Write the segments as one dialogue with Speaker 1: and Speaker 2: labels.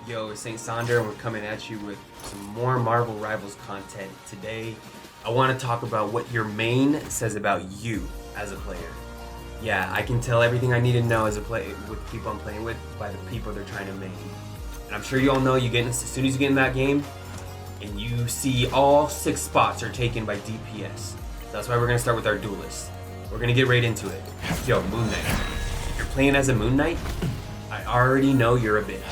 Speaker 1: Yo, it's Saint Sonder, and we're coming at you with some more Marvel Rivals content. Today, I want to talk about what your main says about you as a player. Yeah, I can tell everything I need to know as a player with the people I'm playing with by the people they're trying to main. And I'm sure you all know as soon as you get in that game, and you see all 6 spots are taken by DPS. So that's why we're gonna start with our duelist. We're gonna get right into it. Yo, Moon Knight. If you're playing as a Moon Knight, I already know you're a bitch.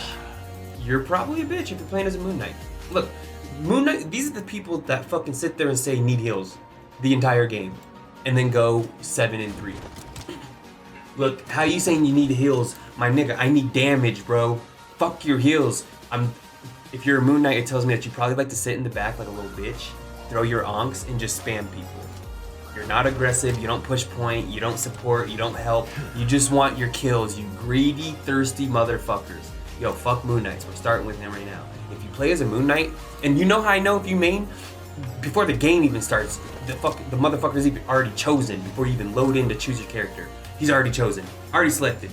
Speaker 1: You're probably a bitch if you're playing as a Moon Knight. Look, Moon Knight, these are the people that fucking sit there and say need heals the entire game and then go 7-3. Look, how you saying you need heals? My nigga, I need damage, bro. Fuck your heals. If you're a Moon Knight, it tells me that you probably like to sit in the back like a little bitch, throw your onks, and just spam people. You're not aggressive, you don't push point, you don't support, you don't help. You just want your kills, you greedy, thirsty motherfuckers. Yo, fuck Moon Knights. We're starting with him right now. If you play as a Moon Knight, and you know how I know if you main? Before the game even starts, the motherfucker's even already chosen before you even load in to choose your character. He's already chosen, already selected.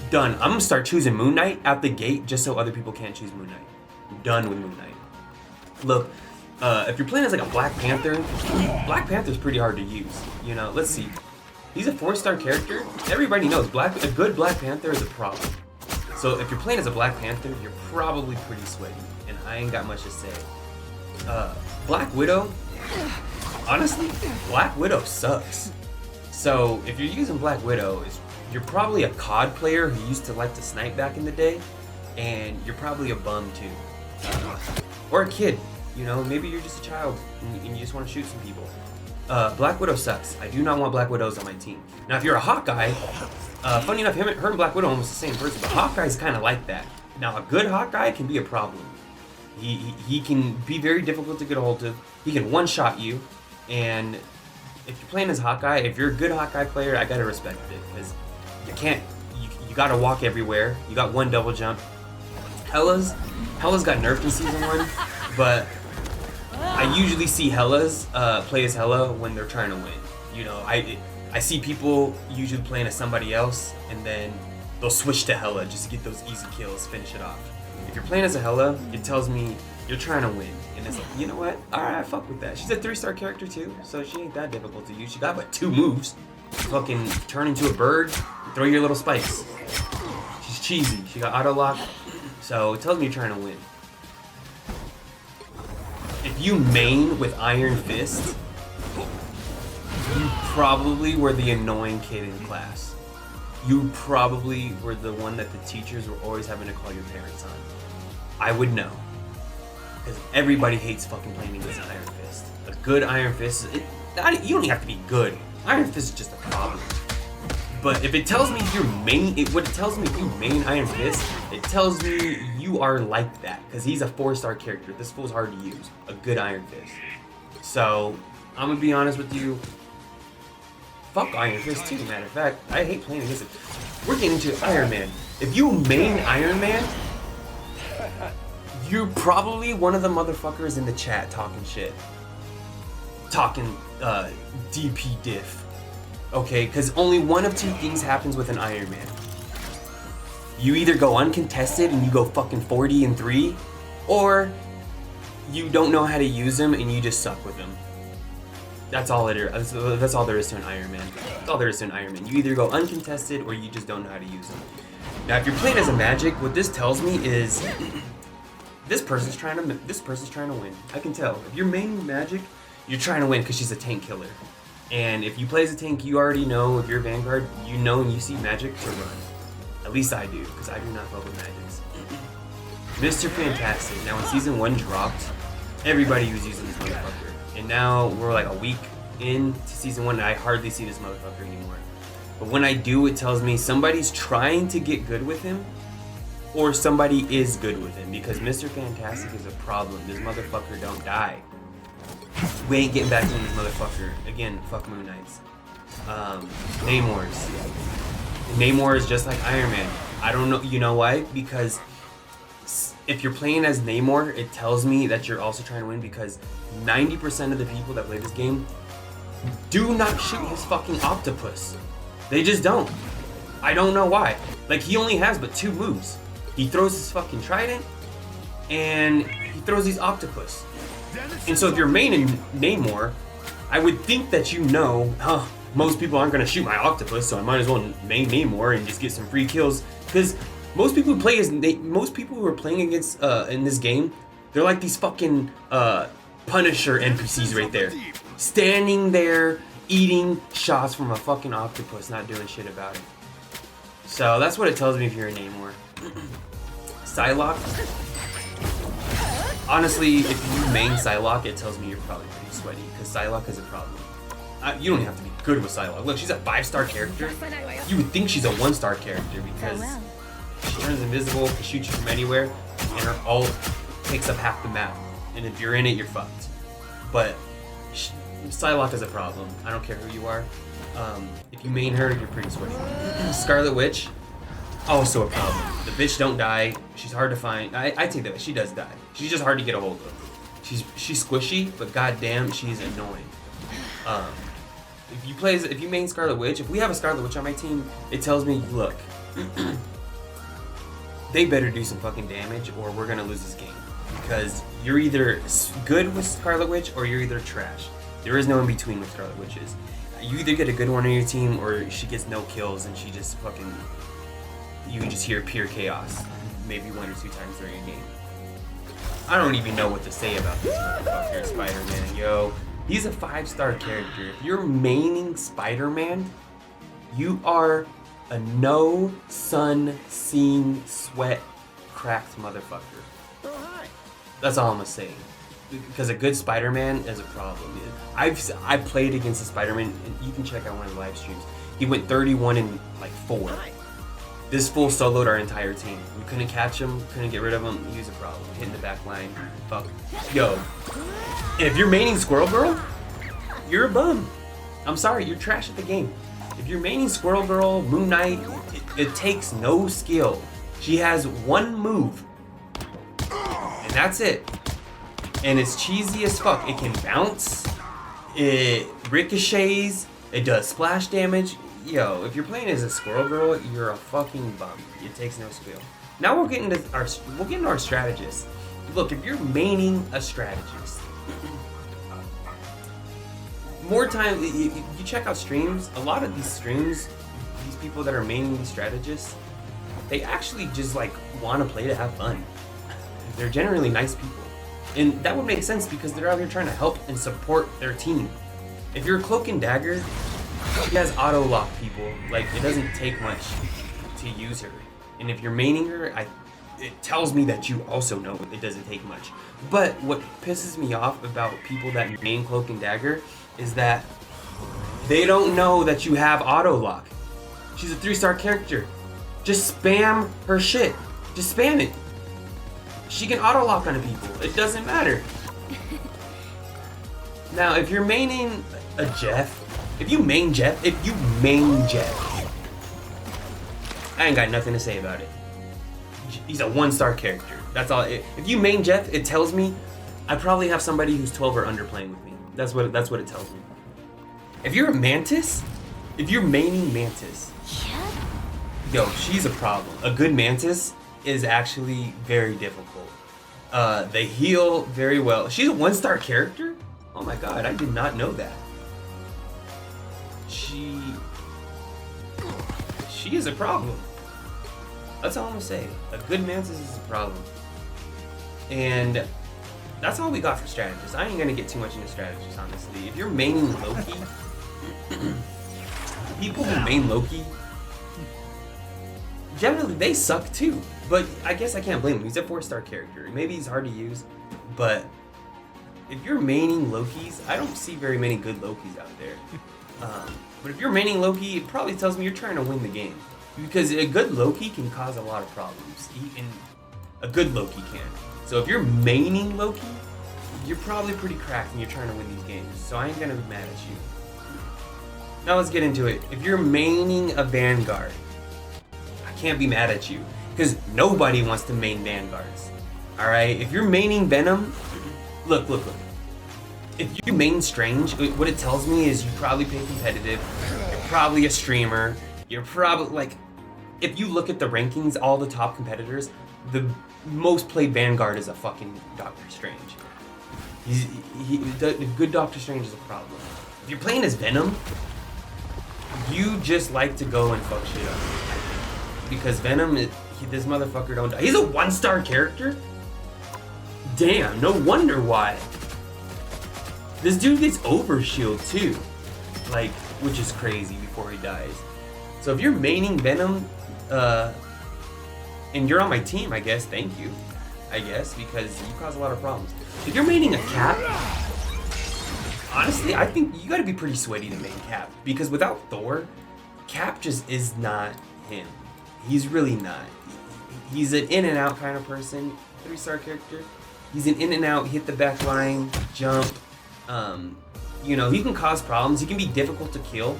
Speaker 1: Done. I'm gonna start choosing Moon Knight out the gate just so other people can't choose Moon Knight. I'm done with Moon Knight. Look, if you're playing as like a Black Panther, Black Panther's pretty hard to use. You know, let's see. He's a 4-star character. Everybody knows a good Black Panther is a problem. So if you're playing as a Black Panther, you're probably pretty sweaty, and I ain't got much to say. Black Widow, honestly, Black Widow sucks. So if you're using Black Widow, you're probably a COD player who used to like to snipe back in the day, and you're probably a bum too. Or a kid, you know, maybe you're just a child and you just want to shoot some people. Black Widow sucks. I do not want Black Widows on my team. Now if you're a Hawkeye, funny enough, her and Black Widow are almost the same person, but Hawkeye's kind of like that. Now, a good Hawkeye can be a problem. He can be very difficult to get a hold of. He can one-shot you, and if you're playing as Hawkeye, if you're a good Hawkeye player, I gotta respect it, because you gotta walk everywhere. You got one double jump. Hela's got nerfed in season 1, but I usually see Hela's play as Hela when they're trying to win. You know, I see people usually playing as somebody else, and then they'll switch to Hela just to get those easy kills, finish it off. If you're playing as a Hela, it tells me you're trying to win, and it's like, you know what? Alright, fuck with that. She's a 3-star character too, so she ain't that difficult to use. She got but 2 moves. Fucking turn into a bird, throw your little spikes. She's cheesy. She got auto lock, so it tells me you're trying to win. If you main with Iron Fist, you probably were the annoying kid in class. You probably were the one that the teachers were always having to call your parents on. I would know. Because everybody hates fucking playing against an Iron Fist. A good Iron Fist, you don't even have to be good. Iron Fist is just a problem. But if it tells me what it tells me if you main Iron Fist, it tells me you are like that. Because he's a 4-star character. This fool's hard to use. A good Iron Fist. So, I'm going to be honest with you. Fuck Iron Fist too, matter of fact. I hate playing against it. We're getting into Iron Man. If you main Iron Man, you're probably one of the motherfuckers in the chat talking shit. Talking DP diff. Okay, because only one of 2 things happens with an Iron Man. You either go uncontested and you go fucking 40-3, or you don't know how to use him and you just suck with him. That's all it is. That's all there is to an Iron Man. That's all there is to an Iron Man. You either go uncontested or you just don't know how to use him. Now, if you're playing as a Magic, what this tells me is this person's trying to win. I can tell. If you're maining Magic, you're trying to win because she's a tank killer. And if you play as a tank, you already know, if you're Vanguard, you know and you see Magic to run. At least I do, because I do not fuck with Magics. Mr. Fantastic. Now, when season 1 dropped, everybody was using this motherfucker. And now we're like a week into season 1 and I hardly see this motherfucker anymore. But when I do, it tells me somebody's trying to get good with him or somebody is good with him, because Mr. Fantastic is a problem. This motherfucker don't die. We ain't getting back to this motherfucker. Again, fuck Moon Knights. Namor is just like Iron Man. I don't know, you know why? Because if you're playing as Namor, it tells me that you're also trying to win, because 90% of the people that play this game do not shoot his fucking octopus. They just don't. I don't know why. Like, he only has but 2 moves. He throws his fucking trident, and he throws these octopus. And so if you're maining Namor, I would think that you know, most people aren't gonna shoot my octopus, so I might as well main Namor and just get some free kills. Because most people who are playing against in this game, they're like these fucking Punisher NPCs right there, standing there eating shots from a fucking octopus, not doing shit about it. So that's what it tells me if you're a Namor. Psylocke. Honestly, if you main Psylocke, it tells me you're probably pretty sweaty, because Psylocke is a problem. You don't have to be good with Psylocke. Look, she's a 5-star character. You would think she's a 1-star character because she turns invisible, can shoot you from anywhere, and her ult takes up half the map. And if you're in it, you're fucked. But Psylocke is a problem. I don't care who you are. If you main her, you're pretty sweaty. Scarlet Witch, also a problem. The bitch don't die. She's hard to find. I take that. She does die. She's just hard to get a hold of. She's squishy, but goddamn, she's annoying. If you main Scarlet Witch, if we have a Scarlet Witch on my team, it tells me, look, they better do some fucking damage, or we're gonna lose this game. Because you're either good with Scarlet Witch, or you're either trash. There is no in between with Scarlet Witches. You either get a good one on your team, or she gets no kills and she just fucking, you just hear pure chaos, maybe 1 or 2 times during a game. I don't even know what to say about this motherfucker, Spider-Man. Yo, he's a 5-star character. If you're maining Spider-Man, you are a no sun seeing sweat cracked motherfucker. That's all I'm gonna say. Because a good Spider-Man is a problem. I played against a Spider-Man, and you can check out one of the live streams. He went 31 and like 4. This fool soloed our entire team. We couldn't catch him, couldn't get rid of him. He was a problem. Hitting the back line. Fuck. Yo. And if you're maining Squirrel Girl, you're a bum. I'm sorry, you're trash at the game. If you're maining Squirrel Girl, Moon Knight, it takes no skill. She has one move, and that's it. And it's cheesy as fuck. It can bounce, it ricochets, it does splash damage. Yo, if you're playing as a Squirrel Girl, you're a fucking bum. It takes no skill. Now we'll get into our strategist. Look, if you're maining a strategist, more time, you check out streams. A lot of these streams, these people that are maining these strategists, they actually just like want to play to have fun. They're generally nice people. And that would make sense because they're out here trying to help and support their team. If you're Cloak and Dagger, she has auto lock people. Like, it doesn't take much to use her. And if you're maining her, it tells me that you also know it doesn't take much. But what pisses me off about people that main Cloak and Dagger is that they don't know that you have auto lock. She's a 3-star character. Just spam her shit. Just spam it. She can auto lock on people. It doesn't matter. Now, if you're maining a Jeff, if you main Jeff, I ain't got nothing to say about it. He's a 1-star character. That's all. If you main Jeff, it tells me I probably have somebody who's 12 or under playing with me. That's what it tells me. If you're a Mantis, if you're maining Mantis, yo, she's a problem. A good Mantis is actually very difficult. They heal very well. She's a 1-star character? Oh my god, I did not know that. She is a problem. That's all I'm gonna say. A good Mantis is a problem. And that's all we got for strategists. I ain't gonna get too much into strategists, honestly. If you're maining Loki, people who main Loki, generally they suck too. But I guess I can't blame him. He's a 4-star character. Maybe he's hard to use, but if you're maining Lokis, I don't see very many good Lokis out there. But if you're maining Loki, it probably tells me you're trying to win the game. Because a good Loki can cause a lot of problems. A good Loki can. So if you're maining Loki, you're probably pretty cracked and you're trying to win these games. So I ain't gonna be mad at you. Now let's get into it. If you're maining a Vanguard, I can't be mad at you. Because nobody wants to main Vanguards. Alright? If you're maining Venom, look. If you main Strange, what it tells me is you probably play competitive, you're probably a streamer, you're probably, like, if you look at the rankings, all the top competitors, the most played Vanguard is a fucking Doctor Strange. The good Doctor Strange is a problem. If you're playing as Venom, you just like to go and fuck shit up. Because Venom, this motherfucker don't die. He's a 1-star character? Damn, no wonder why. This dude gets overshield too. Like, which is crazy before he dies. So if you're maining Venom, and you're on my team, I guess, thank you. I guess, because you cause a lot of problems. If you're maining a Cap, honestly, I think you gotta be pretty sweaty to main Cap. Because without Thor, Cap just is not him. He's really not. He's an in and out kind of person, 3-star character. He's an in and out, hit the back line, jump. You know, he can cause problems. He can be difficult to kill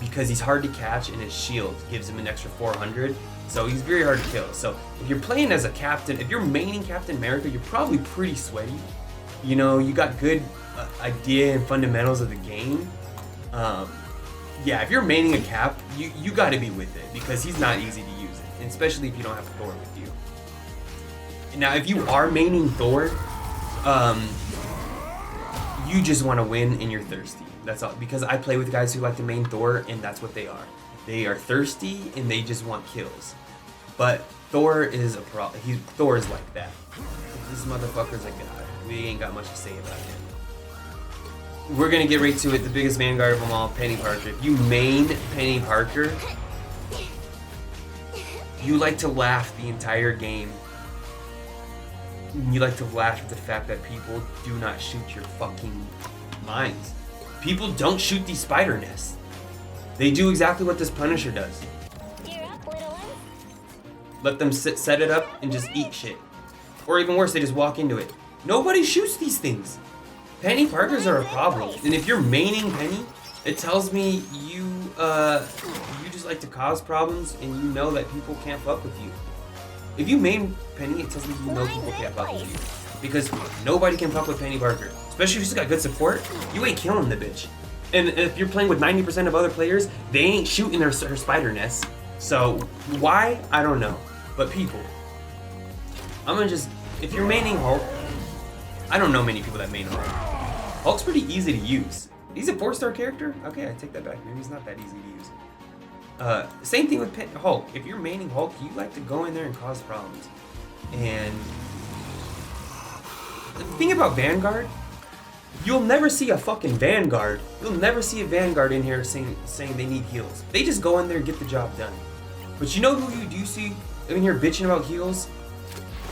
Speaker 1: because he's hard to catch and his shield gives him an extra 400. So he's very hard to kill. So if you're playing as a captain, if you're maining Captain America, you're probably pretty sweaty. You know, you got good idea and fundamentals of the game. Yeah, if you're maining a Cap, you got to be with it because he's not easy to use, and especially if you don't have Thor with you. Now, if you are maining Thor, you just want to win and you're thirsty. That's all. Because I play with guys who like to main Thor, and that's what they are. They are thirsty and they just want kills. But Thor is a problem. Thor is like that. This motherfucker's a god. We ain't got much to say about him. We're gonna get right to it. The biggest Vanguard of them all, Penny Parker. If you main Penny Parker, you like to laugh the entire game. You like to laugh at the fact that people do not shoot your fucking mines. People don't shoot these spider nests. They do exactly what this Punisher does.
Speaker 2: You're up, little one.
Speaker 1: Let them set it up and just eat shit. Or even worse, they just walk into it. Nobody shoots these things. Penny Parkers are a problem. And if you're maining Penny, it tells me you just like to cause problems and you know that people can't fuck with you. If you main Penny, it tells me you know people can't fuck with you. Because nobody can fuck with Penny Parker. Especially if she's got good support, you ain't killing the bitch. And if you're playing with 90% of other players, they ain't shooting her spider nests. So, why? I don't know. But people. I'm gonna just... If you're maining Hulk, I don't know many people that main Hulk. Hulk's pretty easy to use. He's a 4-star character? Okay, I take that back. Maybe he's not that easy to use. Same thing with Hulk. If you're maining Hulk, you like to go in there and cause problems. And the thing about Vanguard, you'll never see a fucking Vanguard. You'll never see a Vanguard in here saying they need heals. They just go in there and get the job done. But you know who you do see in here bitching about heals?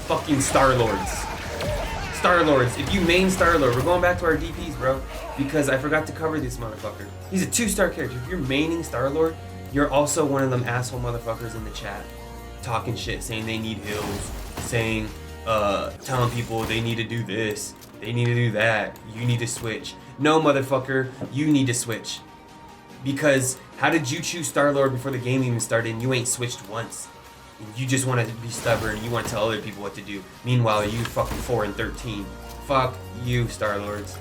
Speaker 1: Fucking Star-Lords. Star-Lords. If you main Star-Lord, we're going back to our DPs, bro. Because I forgot to cover this motherfucker. He's a 2-star character. If you're maining Star-Lord, you're also one of them asshole motherfuckers in the chat. Talking shit, saying they need heals. Saying, telling people they need to do this. They need to do that. You need to switch. No, motherfucker, you need to switch. Because how did you choose Star-Lord before the game even started and you ain't switched once? You just want to be stubborn. You want to tell other people what to do. Meanwhile, you fucking 4 and 13. Fuck you, Star-Lords.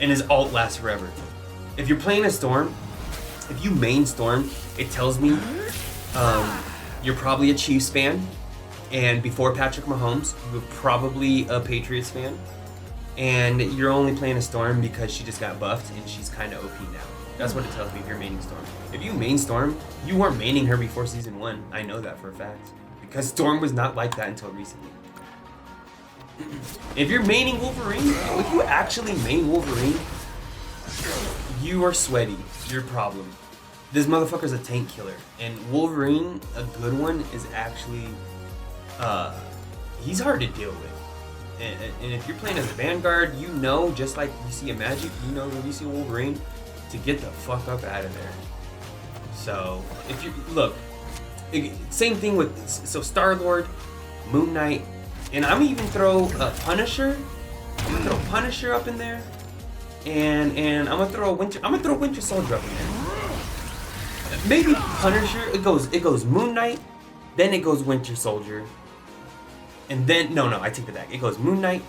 Speaker 1: And his ult lasts forever. If you're playing a Storm, if you main Storm, it tells me you're probably a Chiefs fan. And before Patrick Mahomes, you were probably a Patriots fan. And you're only playing a Storm because she just got buffed and she's kind of OP now. That's what it tells me if you're maining Storm. If you main Storm, you weren't maining her before Season 1. I know that for a fact. Because Storm was not like that until recently. If you're maining Wolverine, if you actually main Wolverine, you are sweaty. You're a problem. This motherfucker's a tank killer. And Wolverine, a good one, is actually... he's hard to deal with. And if you're playing as a Vanguard, you know, just like you see a Magic, you know when you see a Wolverine, to get the fuck up out of there. So, if you, look, same thing with, so Star-Lord, Moon Knight, and I'm gonna even throw Punisher. I'm gonna throw Punisher up in there, and I'm gonna throw Winter Soldier up in there. Maybe Punisher, it goes Moon Knight, then it goes Winter Soldier, and then, no, I take that back. It goes Moon Knight,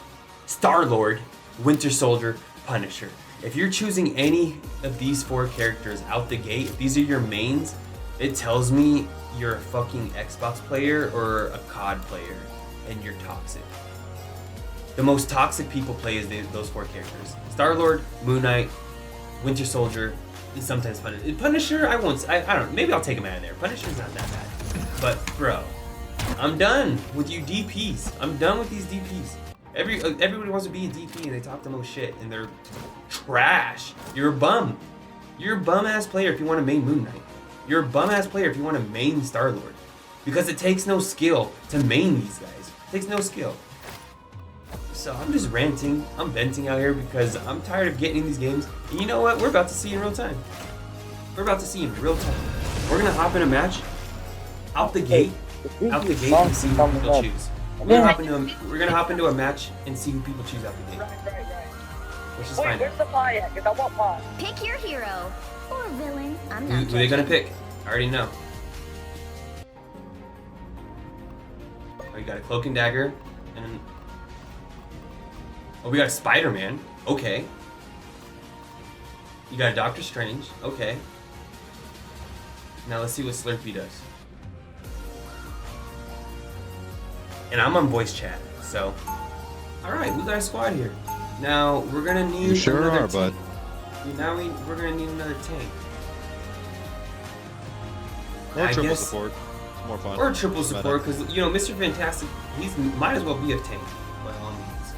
Speaker 1: Star-Lord, Winter Soldier, Punisher. If you're choosing any of these 4 characters out the gate, if these are your mains, it tells me you're a fucking Xbox player or a COD player. and you're toxic. The most toxic people play is those 4 characters: Star-Lord, Moon Knight, Winter Soldier, and sometimes Punisher. I don't know. Maybe I'll take him out of there. Punisher's not that bad. But bro, I'm done with you DPs. I'm done with these DPs. Everybody wants to be a DP and they talk the most shit and they're trash. You're a bum. You're a bum ass player if you want to main Moon Knight. You're a bum ass player if you want to main Star-Lord. Because it takes no skill to main these guys. It takes no skill. So I'm just ranting. I'm venting out here because I'm tired of getting in these games. And you know what? We're about to see in real time. We're about to see in real time. We're gonna hop in a match. Out the gate and see who people choose. We're gonna hop into a match and see who people choose out the gate. Let's just find out.
Speaker 3: Where's the pie at? Because I want pie.
Speaker 2: Pick your hero or villain. I'm not
Speaker 1: Who they
Speaker 2: judging.
Speaker 1: gonna pick? I already know. Oh, you got a Cloak and Dagger, and oh, we got a Spider-Man. Okay. You got a Doctor Strange. Okay. Now let's see what Slurpee does. And I'm on voice chat, so. All right, we got a squad here. Now we're gonna need.
Speaker 4: You sure
Speaker 1: another
Speaker 4: are, bud.
Speaker 1: Now we're gonna need another tank.
Speaker 4: Or
Speaker 1: I
Speaker 4: triple
Speaker 1: guess-
Speaker 4: support. More fun.
Speaker 1: Or triple support, because you know Mr. Fantastic, he's might as well be a tank. By all means.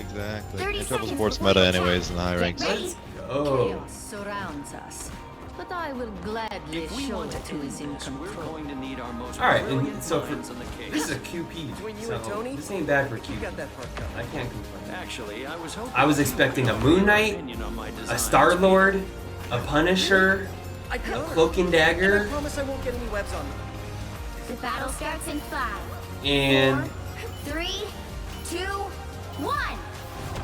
Speaker 4: Exactly.
Speaker 2: 30
Speaker 4: And triple
Speaker 2: seconds
Speaker 4: support's
Speaker 2: before
Speaker 4: meta
Speaker 2: you attack.
Speaker 4: anyways in the high
Speaker 2: Get
Speaker 4: ranks.
Speaker 2: ready.
Speaker 1: Let's go.
Speaker 5: Chaos surrounds us, but I will gladly
Speaker 6: If we
Speaker 5: show
Speaker 6: want to
Speaker 5: who is in
Speaker 6: this, we're
Speaker 5: control.
Speaker 6: going to need our most
Speaker 1: All right,
Speaker 6: brilliant
Speaker 1: and so
Speaker 6: minds on the case.
Speaker 1: this is a QP,
Speaker 7: Between you
Speaker 1: so
Speaker 7: and Tony,
Speaker 1: this ain't bad for
Speaker 7: you
Speaker 1: QP.
Speaker 7: got that part covered.
Speaker 1: I can't complain.
Speaker 6: Actually, I was hoping
Speaker 1: I was
Speaker 6: you
Speaker 1: expecting
Speaker 6: would
Speaker 1: a
Speaker 6: have
Speaker 1: Moon
Speaker 6: your
Speaker 1: Knight,
Speaker 6: opinion on my
Speaker 1: a
Speaker 6: designs.
Speaker 1: Star-Lord, a Punisher,
Speaker 7: I
Speaker 1: a
Speaker 7: counter.
Speaker 1: Cloak and
Speaker 7: And I
Speaker 1: Dagger,
Speaker 7: promise I won't get any webs on me.
Speaker 2: The battle starts in 5,
Speaker 1: and
Speaker 2: 3, 2, 1.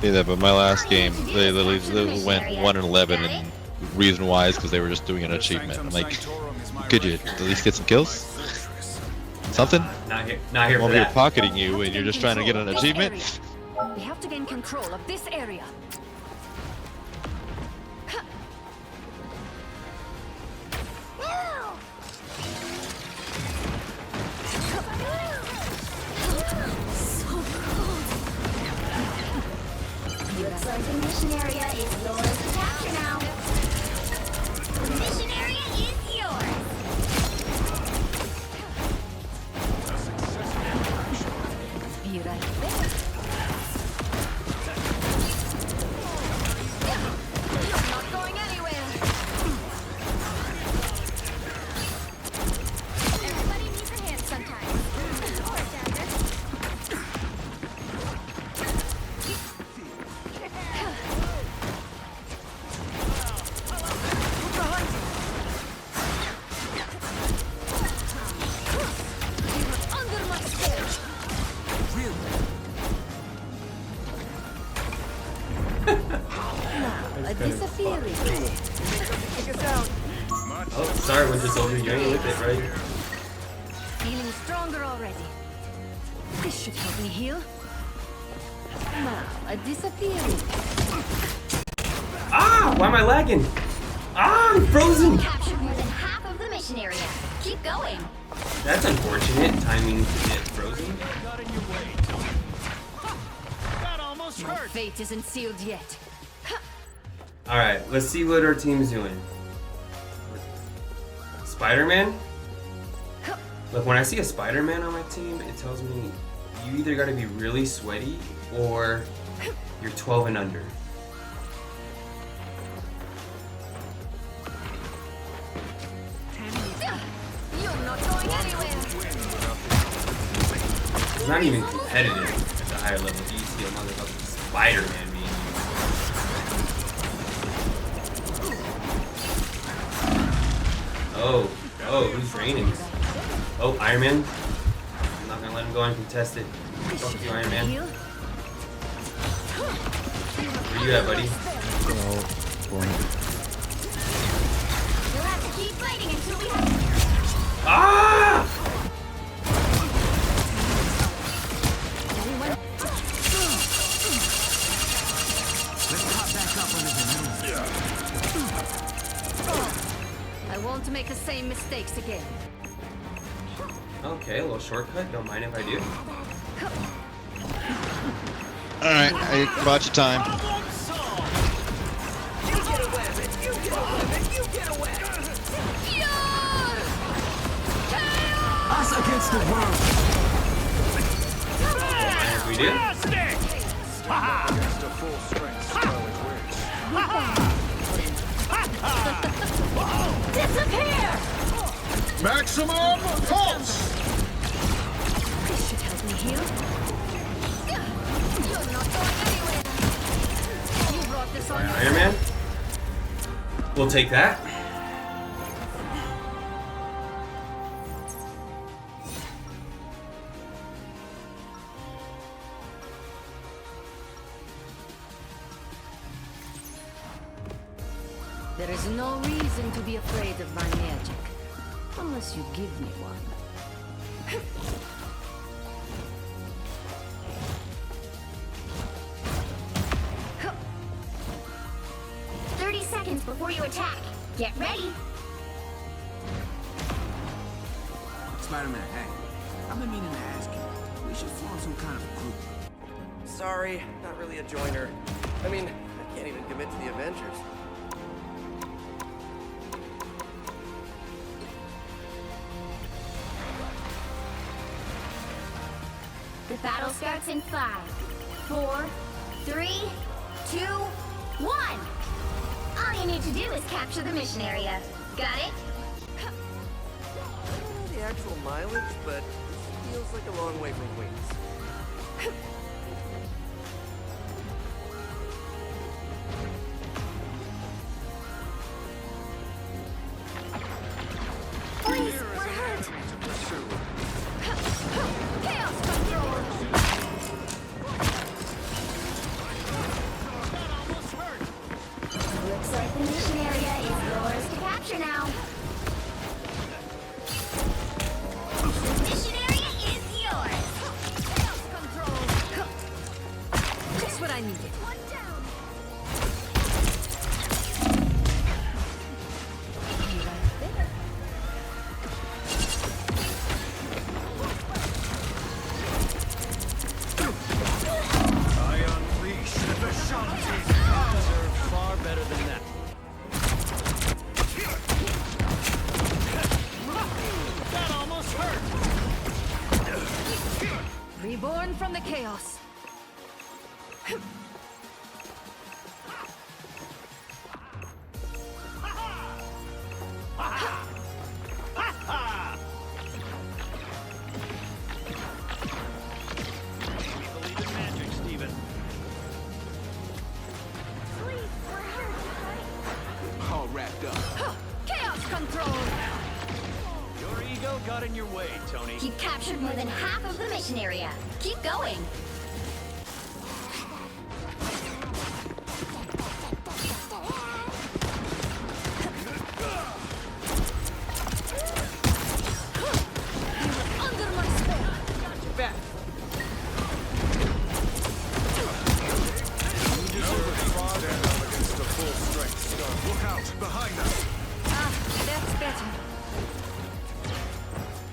Speaker 4: Yeah, that, but my last game, they literally went 1-11, and the reason why is because they were just doing an achievement. I'm like, could you at least get some kills? Something?
Speaker 1: not here for
Speaker 4: While you're
Speaker 1: that.
Speaker 4: pocketing you and you're just trying to get an achievement?
Speaker 5: We have to gain control of this area.
Speaker 2: Looks like the mission area is yours to capture now. The mission area is yours.
Speaker 5: Be right there. You're not going anywhere.
Speaker 2: Everybody needs a hand sometimes. Or a dagger.
Speaker 5: Under my stairs. A disappearing.
Speaker 7: Take us out.
Speaker 1: Oh, sorry, Winter Soldier, you ain't with it, right?
Speaker 5: Feeling stronger already. This should help me heal. Now, a disappearing.
Speaker 1: Ah, why am I lagging? Ah, I'm frozen.
Speaker 2: Captured more than half of the mission area. Keep going.
Speaker 1: That's unfortunate. Timing to get frozen.
Speaker 6: Got in your way, Tony. That almost
Speaker 5: My
Speaker 6: hurt.
Speaker 5: fate isn't sealed yet.
Speaker 1: All right, let's see what our team's doing. Spider-Man? Look, when I see a Spider-Man on my team, it tells me you either got to be really sweaty or you're 12 and under.
Speaker 5: You're not going anywhere.
Speaker 1: It's not even competitive at the higher level. You see a motherfucking Spider-Man being used. Oh, who's raining? Oh, Iron Man. I'm not gonna let him go uncontested. Fuck you, Iron Man.
Speaker 5: Heal.
Speaker 1: Where you at, buddy?
Speaker 2: You'll have to keep fighting until we
Speaker 1: Ah!
Speaker 5: I won't make the same mistakes again.
Speaker 1: Oh, Okay, a little shortcut. Don't mind if I do.
Speaker 4: Alright, I bought you time.
Speaker 6: Problem solved.
Speaker 7: You get a weapon. You get a weapon. You get a weapon.
Speaker 8: Us against the world.
Speaker 1: As we do.
Speaker 6: Fantastic. Ha-ha.
Speaker 2: Disappear!
Speaker 8: Maximum pulse.
Speaker 5: This should help me heal.
Speaker 2: You're not going anywhere.
Speaker 5: You brought this on
Speaker 1: Iron Man. We'll take that.
Speaker 5: There is no reason to be afraid of my magic. Unless you give me one.
Speaker 2: 30 seconds before you attack. Get ready.
Speaker 8: Spider-Man, hey. I've been meaning to ask you. We should form some kind of a group.
Speaker 7: Sorry, not really a joiner. I mean, I can't even commit to the Avengers.
Speaker 2: The battle starts in 5, 4, 3, 2, 1. All you need to do is capture the mission area. Got it?
Speaker 7: I don't know the actual mileage, but it feels like a long way from Queens.
Speaker 2: Please, we're hurt. Chaos control.
Speaker 6: That almost hurt.
Speaker 2: Looks like the mission area is yours to capture now. The mission area is yours. Chaos control.
Speaker 5: Just what I needed.
Speaker 2: One down.
Speaker 5: Be right there.
Speaker 6: I unleash the Shanties. Deserve far better than that. That almost hurt.
Speaker 5: Reborn from the chaos.
Speaker 6: Ha! We believe in magic, Steven.
Speaker 2: Please, we're hurt.
Speaker 8: All wrapped up.
Speaker 5: Chaos control.
Speaker 6: Your ego got in your way, Tony.
Speaker 2: You've captured more than half of the mission area. Keep going.
Speaker 5: Under my spell.
Speaker 7: Back.
Speaker 5: Ah, that's better.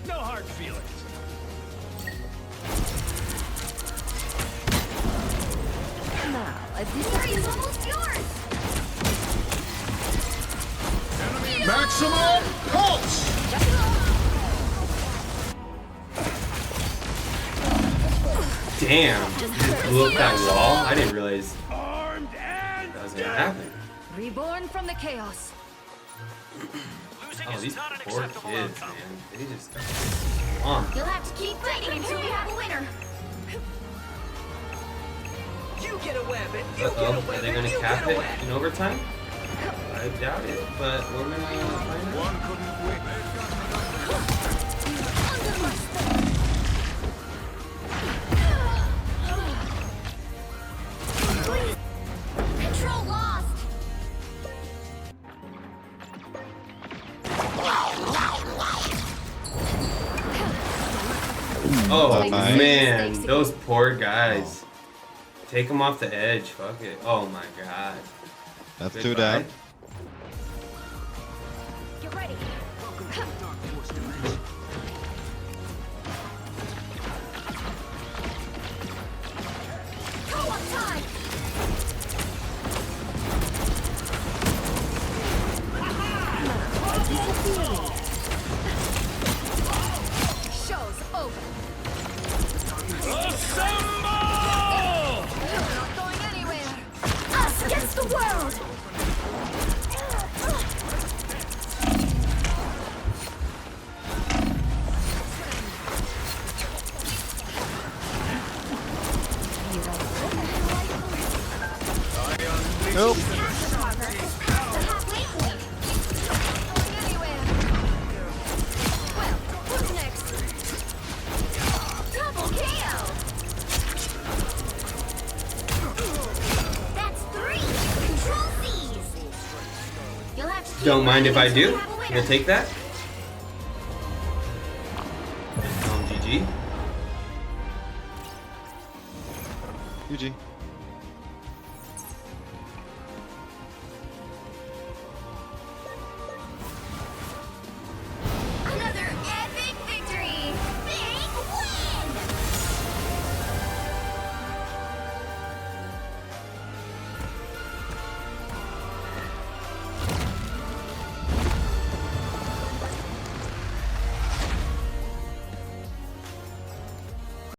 Speaker 6: No hard feelings.
Speaker 5: Now, a
Speaker 2: Victory is almost yours.
Speaker 8: Maximum pulse.
Speaker 1: Damn. Just blew up that wall. I didn't realize
Speaker 6: Armed and
Speaker 1: that was gonna happen.
Speaker 5: reborn from the chaos.
Speaker 6: losing
Speaker 1: Oh,
Speaker 6: is
Speaker 1: these
Speaker 6: not an
Speaker 1: poor
Speaker 6: acceptable
Speaker 1: kids,
Speaker 6: outcome.
Speaker 1: man. They just on.
Speaker 2: You'll have to keep fighting until we have a winner.
Speaker 7: You get a weapon. You get a
Speaker 1: Uh-oh,
Speaker 7: weapon.
Speaker 1: are they gonna
Speaker 7: you
Speaker 1: cap
Speaker 7: get a
Speaker 1: it
Speaker 7: weapon.
Speaker 1: in overtime? I doubt it, but we're gonna find out.
Speaker 5: Under my spell.
Speaker 2: Control lost.
Speaker 1: Oh
Speaker 4: Bye-bye.
Speaker 1: man, those poor guys. Take them off the edge. Fuck it. Oh my god.
Speaker 4: That's
Speaker 1: Goodbye.
Speaker 4: two down.
Speaker 2: Get ready.
Speaker 8: Welcome to the Dark Force dimension.
Speaker 4: Nope.
Speaker 2: The halfway point. Going anywhere. Well, what's next? Double KO. That's 3. Control C's. You'll have to keep
Speaker 1: Don't mind if I
Speaker 2: running until
Speaker 1: do.
Speaker 2: you have a winner.
Speaker 1: You'll take that. GG.
Speaker 4: GG.